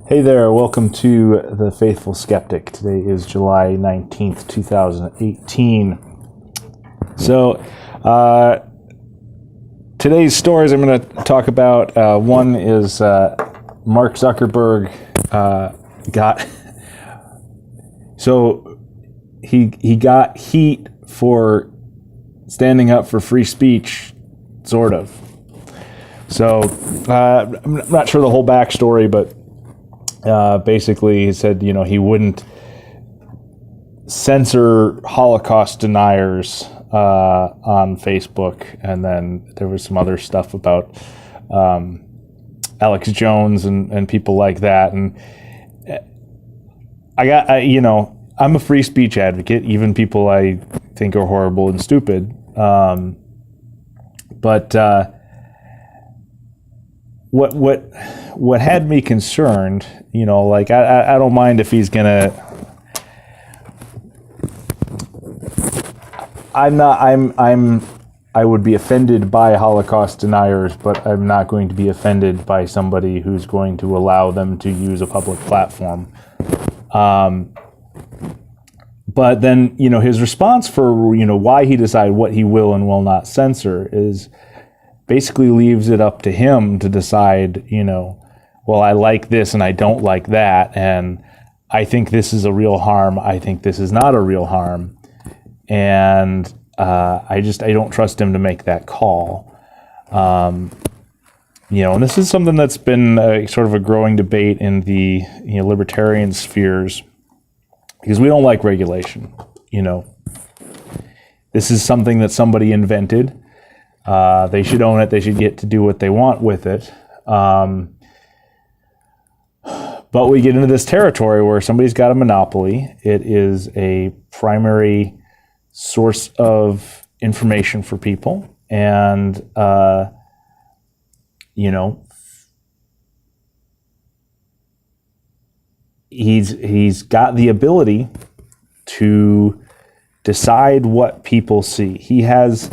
Hey there, welcome to The Faithful Skeptic. Today is July 19th, 2018. So, today's stories I'm going to talk about, one is Mark Zuckerberg he got heat for standing up for free speech, sort of. So, I'm not sure the whole backstory, but basically, he said, he wouldn't censor Holocaust deniers on Facebook, and then there was some other stuff about Alex Jones and people like that. And I'm a free speech advocate, even people I think are horrible and stupid. But what had me concerned, I don't mind if he's gonna. I would be offended by Holocaust deniers, but I'm not going to be offended by somebody who's going to allow them to use a public platform. But then, his response for, why he decided what he will and will not censor is basically leaves it up to him to decide, well, I like this and I don't like that, and I think this is a real harm, I think this is not a real harm, and I don't trust him to make that call. And this is something that's been sort of a growing debate in the libertarian spheres, because we don't like regulation. This is something that somebody invented. They should own it. They should get to do what they want with it. But we get into this territory where somebody's got a monopoly. It is a primary source of information for people. And, he's got the ability to decide what people see. He has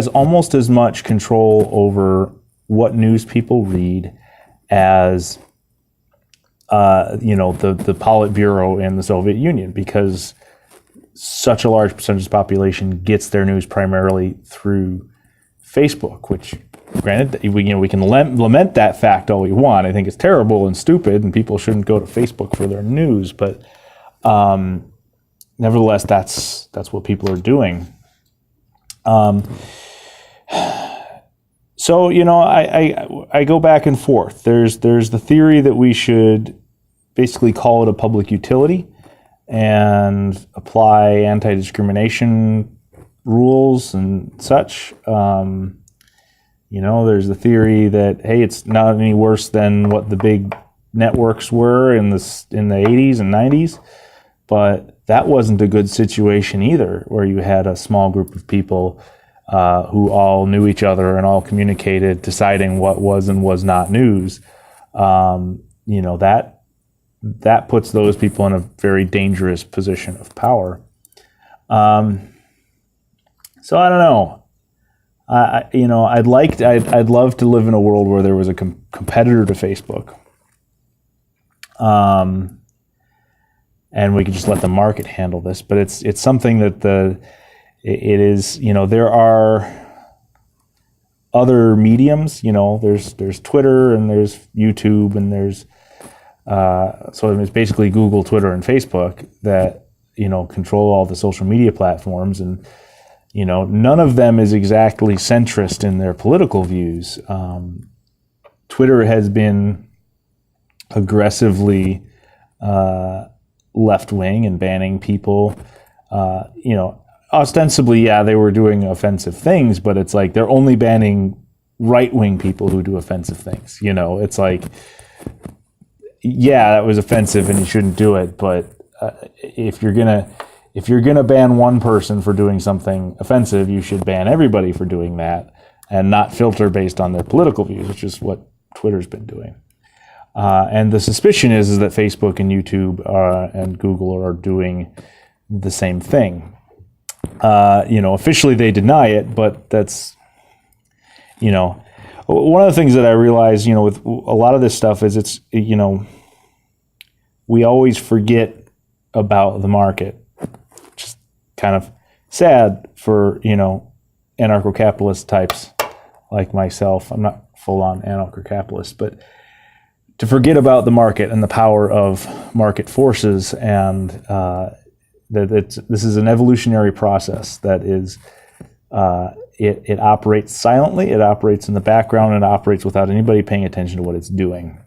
almost as much control over what news people read as the Politburo in the Soviet Union, because such a large percentage of the population gets their news primarily through Facebook, which, granted, we can lament that fact all we want. I think it's terrible and stupid, and people shouldn't go to Facebook for their news, but nevertheless, that's what people are doing. So, I go back and forth. There's the theory that we should basically call it a public utility and apply anti-discrimination rules and such. There's the theory that, hey, it's not any worse than what the big networks were in the 80s and 90s, but that wasn't a good situation either, where you had a small group of people who all knew each other and all communicated, deciding what was and was not news. That puts those people in a very dangerous position of power. So I don't know. I'd love to live in a world where there was a competitor to Facebook. And we could just let the market handle this, but it's something that there are other mediums. There's Twitter and there's YouTube and there's so it's basically Google, Twitter, and Facebook that control all the social media platforms, and none of them is exactly centrist in their political views. Twitter has been aggressively left-wing and banning people. Ostensibly, yeah, they were doing offensive things, but it's like they're only banning right-wing people who do offensive things. It's like, yeah, that was offensive and you shouldn't do it, but if you're gonna ban one person for doing something offensive, you should ban everybody for doing that and not filter based on their political views, which is what Twitter's been doing. And the suspicion is that Facebook and YouTube and Google are doing the same thing. Officially they deny it, but that's, one of the things that I realize, with a lot of this stuff is it's, we always forget about the market, which is kind of sad for, anarcho-capitalist types like myself. I'm not full-on anarcho-capitalist, but to forget about the market and the power of market forces, and this is an evolutionary process that is, it operates silently, it operates in the background, and it operates without anybody paying attention to what it's doing.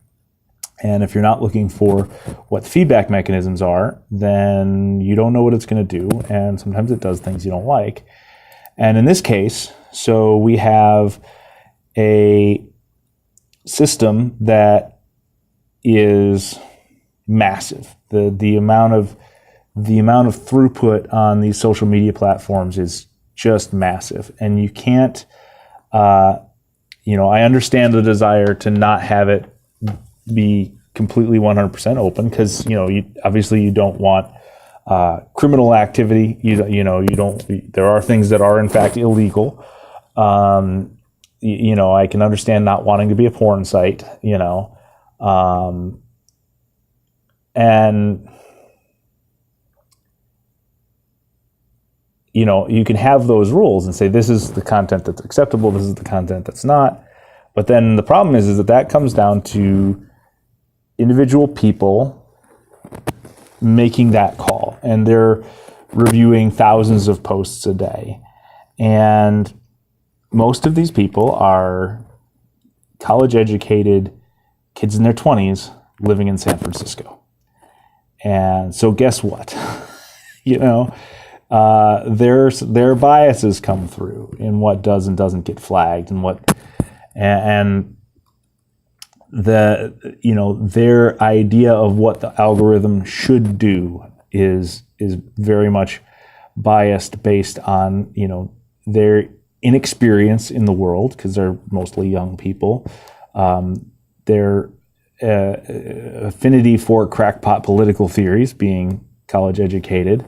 And if you're not looking for what the feedback mechanisms are, then you don't know what it's going to do, and sometimes it does things you don't like. And in this case, so we have a system that is massive. The amount of throughput on these social media platforms is just massive, and you can't. I understand the desire to not have it be completely 100% open, because obviously you don't want criminal activity. You don't. There are things that are in fact illegal. I can understand not wanting to be a porn site. And you can have those rules and say, this is the content that's acceptable, this is the content that's not. But then the problem is that comes down to individual people making that call, and they're reviewing thousands of posts a day. And most of these people are college-educated kids in their 20s living in San Francisco. And so guess what? Their biases come through in what does and doesn't get flagged, and their idea of what the algorithm should do is very much biased based on their inexperience in the world, because they're mostly young people, their affinity for crackpot political theories, being college educated,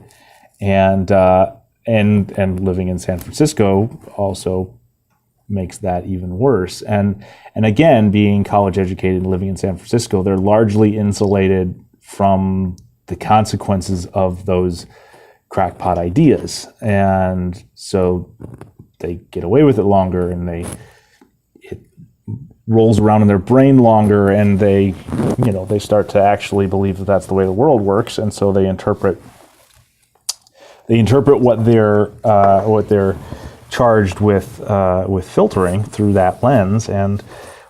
and living in San Francisco also makes that even worse. And again, being college educated and living in San Francisco, they're largely insulated from the consequences of those crackpot ideas, and so they get away with it longer, and it rolls around in their brain longer, and they start to actually believe that that's the way the world works, and so they interpret what they're charged with filtering through that lens, and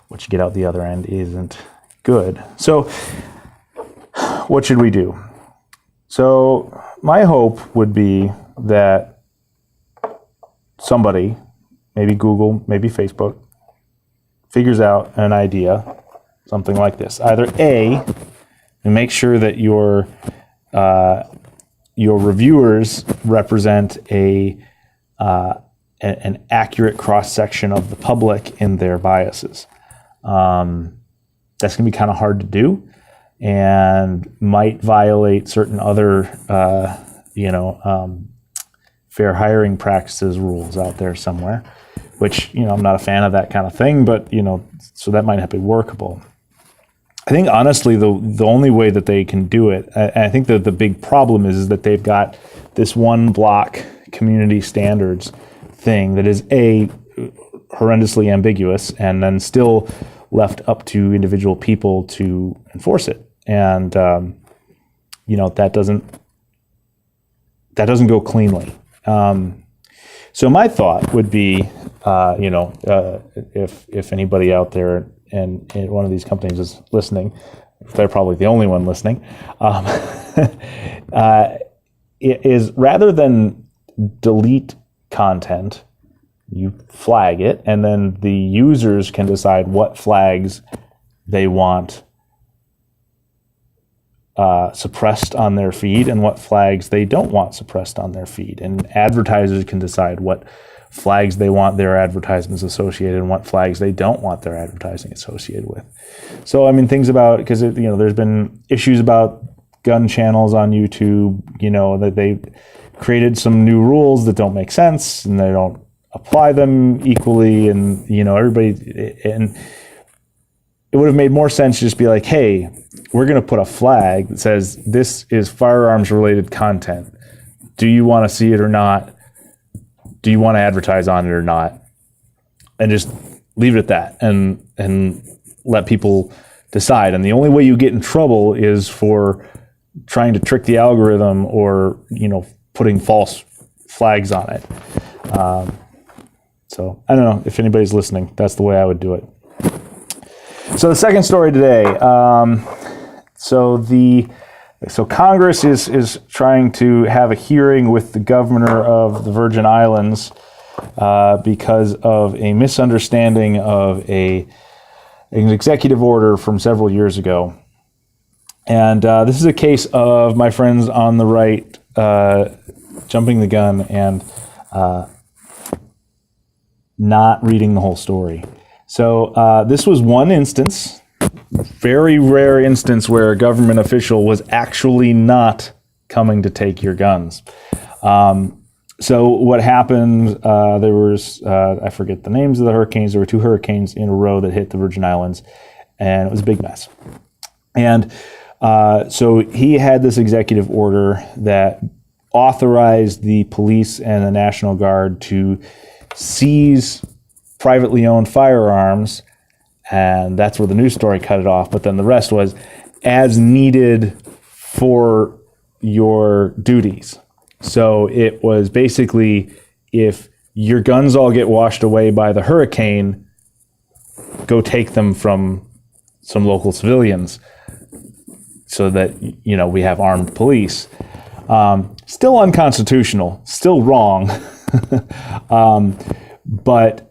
what you get out the other end isn't good. So what should we do? So my hope would be that somebody, maybe Google, maybe Facebook, figures out an idea, something like this. Either A, make sure that your reviewers represent an accurate cross-section of the public in their biases. That's going to be kind of hard to do, and might violate certain other, fair hiring practices rules out there somewhere, which, I'm not a fan of that kind of thing, but, so that might not be workable. I think, honestly, the only way that they can do it, I think that the big problem is that they've got this one block community standards thing that is horrendously ambiguous, and then still left up to individual people to enforce it. And that doesn't go cleanly. So my thought would be, if anybody out there and one of these companies is listening, they're probably the only one listening, is rather than delete content, you flag it, and then the users can decide what flags they want suppressed on their feed and what flags they don't want suppressed on their feed. And advertisers can decide what flags they want their advertisements associated and what flags they don't want their advertising associated with. So, things about, because, there's been issues about gun channels on YouTube, that they created some new rules that don't make sense, and they don't apply them equally, and everybody, and it would have made more sense to just be like, hey, we're going to put a flag that says this is firearms related content. Do you want to see it or not? Do you want to advertise on it or not? And just leave it at that, and let people decide. And the only way you get in trouble is for trying to trick the algorithm, or putting false flags on it. So I don't know if anybody's listening. That's the way I would do it. So the second story today. So Congress is trying to have a hearing with the governor of the Virgin Islands because of a misunderstanding of an executive order from several years ago. And this is a case of my friends on the right jumping the gun and not reading the whole story. So this was one instance, very rare instance, where a government official was actually not coming to take your guns. So what happened, there was, I forget the names of the hurricanes. There were 2 hurricanes in a row that hit the Virgin Islands, and it was a big mess. And so he had this executive order that authorized the police and the National Guard to seize privately owned firearms, and that's where the news story cut it off. But then the rest was as needed for your duties. So it was basically, if your guns all get washed away by the hurricane, go take them from some local civilians so that, we have armed police. Still unconstitutional, still wrong. But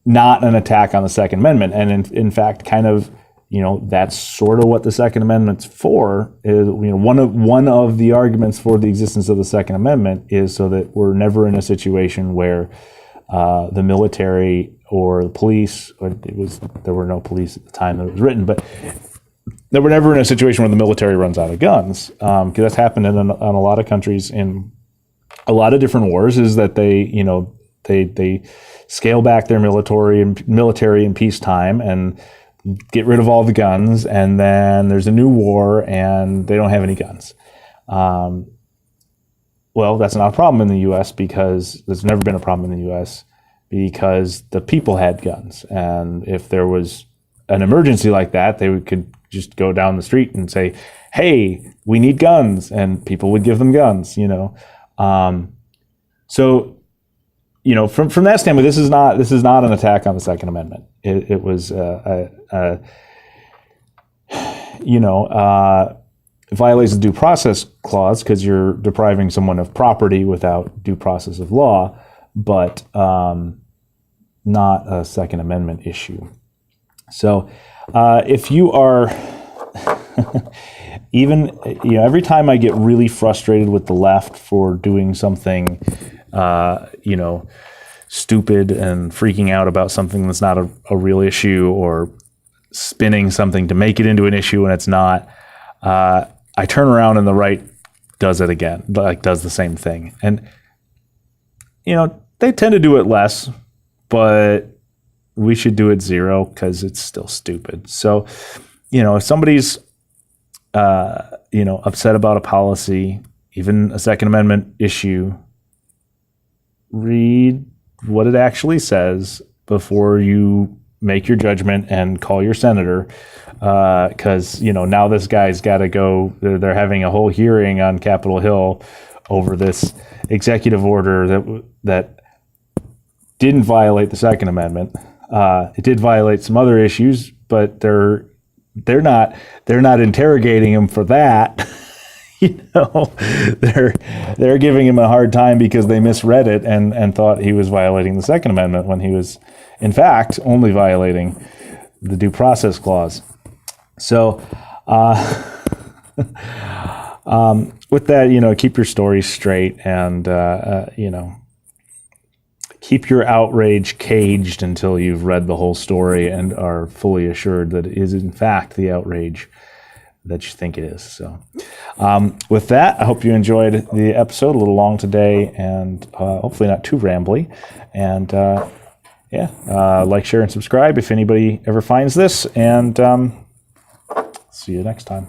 not an attack on the Second Amendment. And in fact, kind of, that's sort of what the Second Amendment's for. Is one of the arguments for the existence of the Second Amendment is so that we're never in a situation where the military or the police, there were no police at the time that it was written, but that we're never in a situation where the military runs out of guns, because that's happened in a lot of countries in a lot of different wars, is that they scale back their military in peacetime and get rid of all the guns, and then there's a new war and they don't have any guns. Well, that's not a problem in the U.S. because there's never been a problem in the U.S. because the people had guns, and if there was an emergency like that, could just go down the street and say, "Hey, we need guns," and people would give them guns. So, from that standpoint, this is not an attack on the Second Amendment. It was, it violates the due process clause because you're depriving someone of property without due process of law, but not a Second Amendment issue. So, if you are even, every time I get really frustrated with the left for doing something, stupid and freaking out about something that's not a real issue, or spinning something to make it into an issue when it's not, I turn around and the right does it again, does the same thing. And, they tend to do it less, but we should do it 0 because it's still stupid. So, if somebody's, upset about a policy, even a Second Amendment issue, read what it actually says before you make your judgment and call your senator, because now this guy's got to go. They're having a whole hearing on Capitol Hill over this executive order that didn't violate the Second Amendment. It did violate some other issues, but they're not interrogating him for that. They're giving him a hard time because they misread it and thought he was violating the Second Amendment when he was, in fact, only violating the due process clause. So, with that, keep your story straight and, keep your outrage caged until you've read the whole story and are fully assured that it is, in fact, the outrage that you think it is. So with that, I hope you enjoyed the episode. A little long today, and hopefully not too rambly. And like, share, and subscribe if anybody ever finds this. And see you next time.